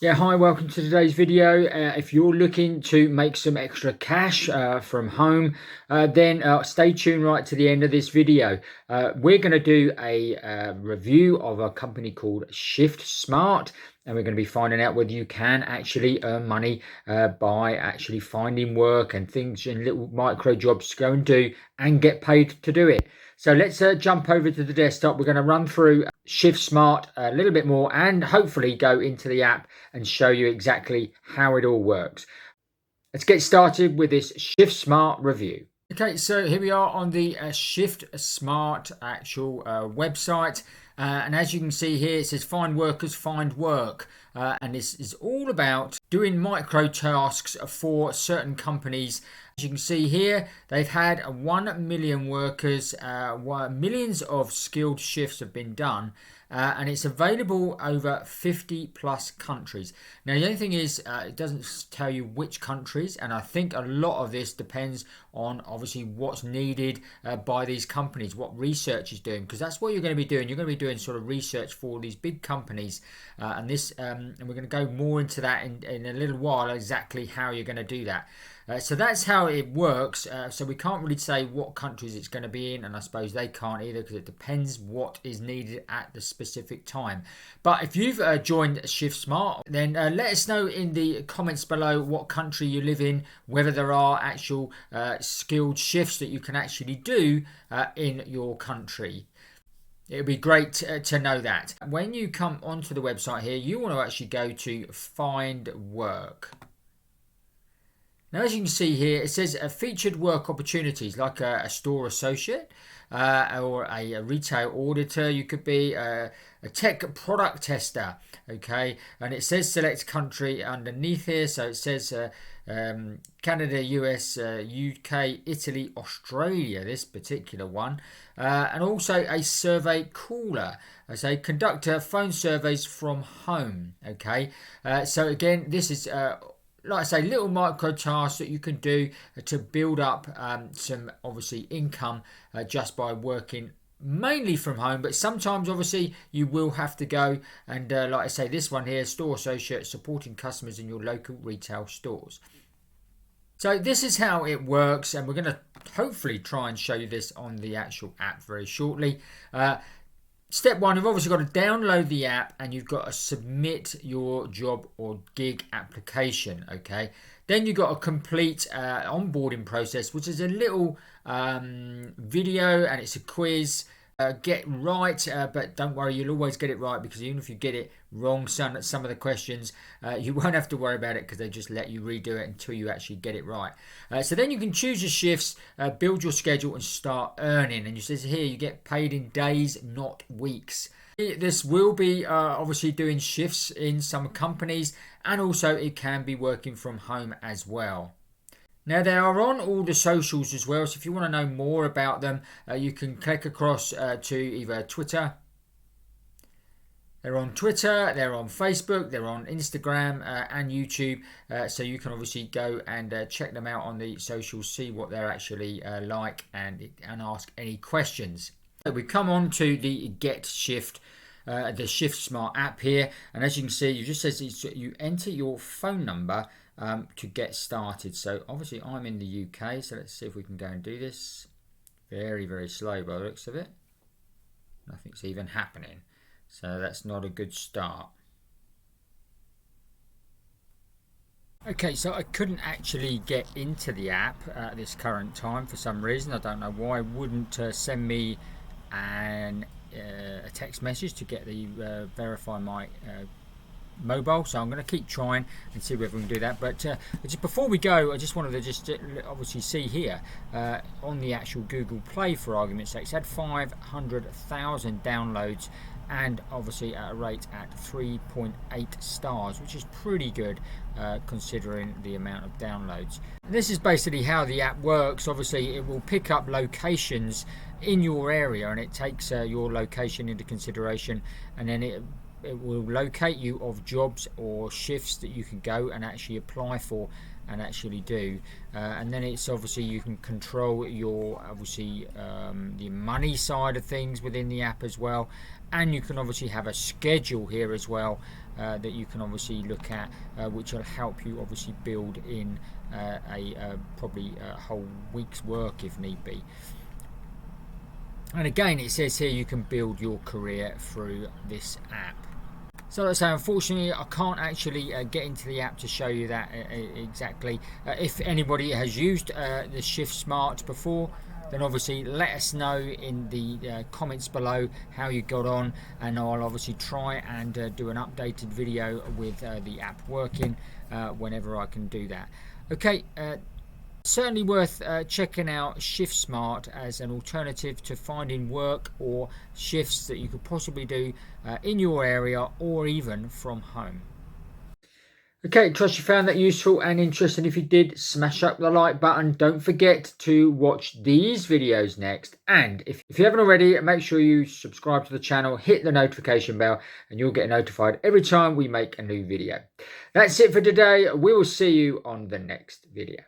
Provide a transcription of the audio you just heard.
Yeah, hi, welcome to today's video. If you're looking to make some extra cash from home, then stay tuned right to the end of this video. We're going to do a review of a company called ShiftSmart, and we're going to be finding out whether you can actually earn money by actually finding work and things and little micro jobs to go and do and get paid to do it. So let's jump over to the desktop. We're going to run through ShiftSmart a little bit more and hopefully go into the app and show you exactly how it all works. Let's get started with this ShiftSmart review. Okay, so here we are on the ShiftSmart actual website. And as you can see here, it says find workers, find work. And this is all about doing micro tasks for certain companies. As you can see here, they've had 1 million workers, millions of skilled shifts have been done. And it's available over 50 plus countries. Now, the only thing is, it doesn't tell you which countries, and I think a lot of this depends on obviously what's needed by these companies, what research is doing, because that's what you're going to be doing. You're going to be doing sort of research for these big companies, and we're going to go more into that in a little while, exactly how you're going to do that. So that's how it works. So we can't really say what countries it's going to be in, and I suppose they can't either because it depends what is needed at the specific time. But if you've joined ShiftSmart, then let us know in the comments below what country you live in, whether there are actual skilled shifts that you can actually do in your country. It would be great to know that. When you come onto the website here, you want to actually go to find work. Now, as you can see here, it says featured work opportunities like a store associate or a retail auditor. You could be a tech product tester, okay? And it says select country underneath here. So it says Canada, US, UK, Italy, Australia, this particular one. And also a survey caller. I say conduct phone surveys from home, okay? So again, this is like I say, little micro tasks that you can do to build up some obviously income just by working mainly from home, but sometimes obviously you will have to go and like I say, this one here, store associate supporting customers in your local retail stores. So this is how it works, and we're going to hopefully try and show you this on the actual app very shortly. Step one, you've obviously got to download the app and you've got to submit your job or gig application, okay? Then you've got to complete onboarding process, which is a little video and it's a quiz. Get right, but don't worry, you'll always get it right, because even if you get it wrong, some of the questions, you won't have to worry about it because they just let you redo it until you actually get it right. So then you can choose your shifts, build your schedule and start earning. And you says here you get paid in days, not weeks. This will be obviously doing shifts in some companies, and also it can be working from home as well. Now, they are on all the socials as well, so if you want to know more about them, you can click across to either Twitter. They're on Twitter, they're on Facebook, they're on Instagram and YouTube, so you can obviously go and check them out on the socials, see what they're actually like, and ask any questions. So we come on to the Get Shift, the ShiftSmart app here, and as you can see, it just says you enter your phone number to get started. So obviously I'm in the UK, so let's see if we can go and do this. Very, very slow by the looks of it. Nothing's even happening, so that's not a good start. Okay, so I couldn't actually get into the app at this current time for some reason. I don't know why. It wouldn't send me a text message to get the verify my mobile, so I'm going to keep trying and see whether we can do that. But just before we go, I just wanted to just obviously see here on the actual Google Play, for argument's sake, it's had 500,000 downloads, and obviously at a rate at 3.8 stars, which is pretty good considering the amount of downloads. This is basically how the app works. Obviously it will pick up locations in your area, and it takes your location into consideration, and then it it will locate you of jobs or shifts that you can go and actually apply for and actually do, and then it's obviously you can control your the money side of things within the app as well, and you can obviously have a schedule here as well that you can obviously look at, which will help you obviously build in probably a whole week's work if need be. And again, it says here you can build your career through this app. So let's say, unfortunately, I can't actually get into the app to show you that exactly. If anybody has used the ShiftSmart before, then obviously let us know in the comments below how you got on, and I'll obviously try and do an updated video with the app working whenever I can do that. Okay. Certainly worth checking out ShiftSmart as an alternative to finding work or shifts that you could possibly do in your area or even from home. Okay, trust you found that useful and interesting. If you did, smash up the like button. Don't forget to watch these videos next. And if you haven't already, make sure you subscribe to the channel, hit the notification bell, and you'll get notified every time we make a new video. That's it for today. We will see you on the next video.